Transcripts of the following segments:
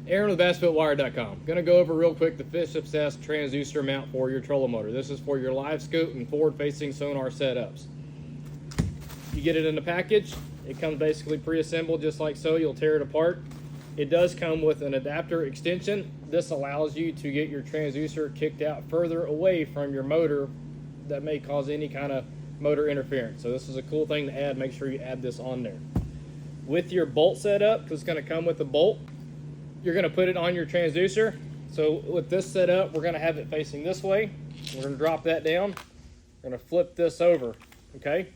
Aaron with BassFootWire.com. Going to go over real quick the Fish Obsessed transducer mount for your trolling motor. This is for your live scope and forward-facing sonar setups. You get it in the package. It comes basically pre-assembled just like so. You'll tear it apart. It does come with an adapter extension. This allows you to get your transducer kicked out further away from your motor that may cause any kind of motor interference. So this is a cool thing to add. Make sure you add this on there. With your bolt setup, because it's going to come with a bolt, you're going to put it on your transducer. So with this setup, we're going to have it facing this way. We're going to drop that down. We're going to flip this over, okay?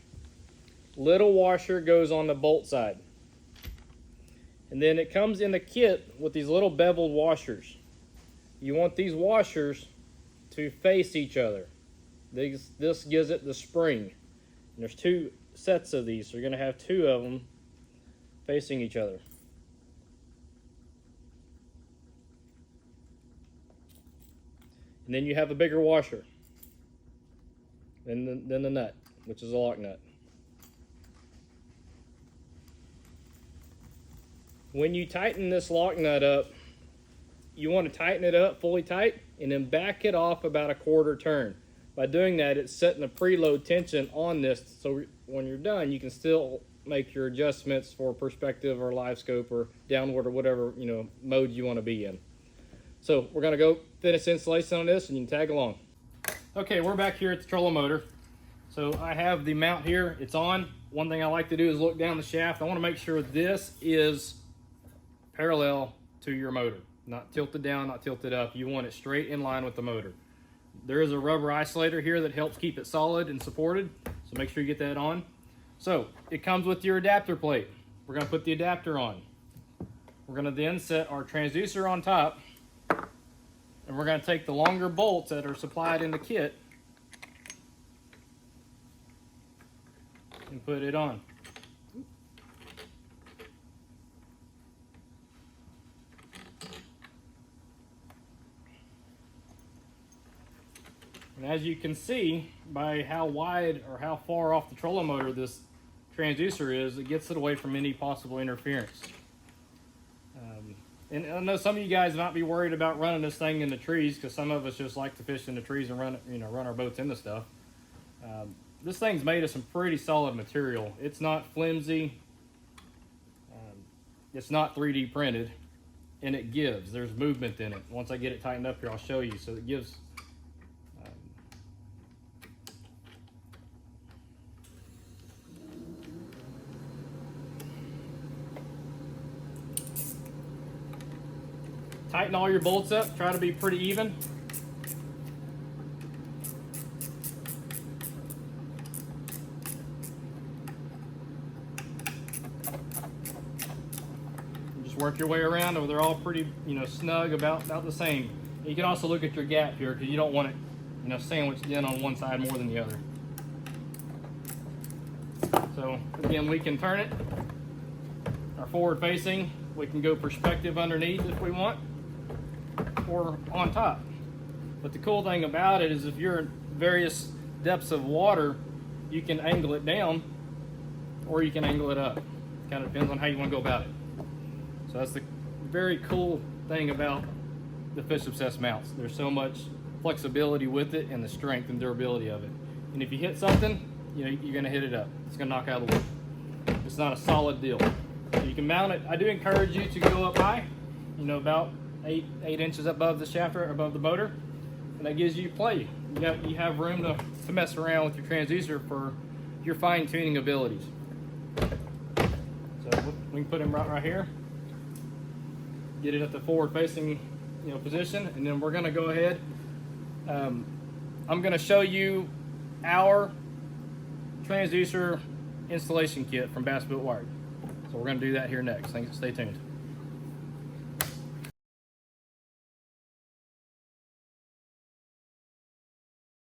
Little washer goes on the bolt side. And then it comes in the kit with these little beveled washers. You want these washers to face each other. This gives it the spring. And there's two sets of these, so you're going to have two of them facing each other. And then you have a bigger washer than the nut, which is a lock nut. When you tighten this lock nut up, you want to tighten it up fully tight and then back it off about a quarter turn. By doing that, it's setting a preload tension on this, so when you're done, you can still make your adjustments for perspective or live scope or downward or whatever mode you want to be in. So we're going to go finish installation on this and you can tag along. Okay, we're back here at the trolling motor. So I have the mount here, it's on. One thing I like to do is look down the shaft. I want to make sure this is parallel to your motor. Not tilted down, not tilted up. You want it straight in line with the motor. There is a rubber isolator here that helps keep it solid and supported, so make sure you get that on. So it comes with your adapter plate. We're going to put the adapter on. We're going to then set our transducer on top, and we're going to take the longer bolts that are supplied in the kit and put it on. And as you can see by how wide or how far off the trolling motor this transducer is, it gets it away from any possible interference. And I know some of you guys might be worried about running this thing in the trees, because some of us just like to fish in the trees and run our boats into stuff. This thing's made of some pretty solid material. It's not flimsy. It's not 3D printed, and it gives. There's movement in it. Once I get it tightened up here, I'll show you. So it gives. Tighten all your bolts up, try to be pretty even. Just work your way around, or they're all pretty, snug, about the same. You can also look at your gap here, because you don't want it, sandwiched in on one side more than the other. So again, we can turn it. Our forward facing, we can go perspective underneath if we want, or on top. But the cool thing about it is if you're in various depths of water, you can angle it down or you can angle it up. Kind of depends on how you want to go about it. So that's the very cool thing about the Fish Obsessed mounts. There's so much flexibility with it and the strength and durability of it. And if you hit something, you're going to hit it up. It's going to knock out of the wood. It's not a solid deal. So you can mount it. I do encourage you to go up high, about 8 inches above the shaft or above the motor, and that gives you play. You have room to mess around with your transducer for your fine-tuning abilities. So we can put him right here, get it at the forward-facing position, and then we're going to go ahead. I'm going to show you our transducer installation kit from Bass Boat Wired. So we're going to do that here next. Stay tuned.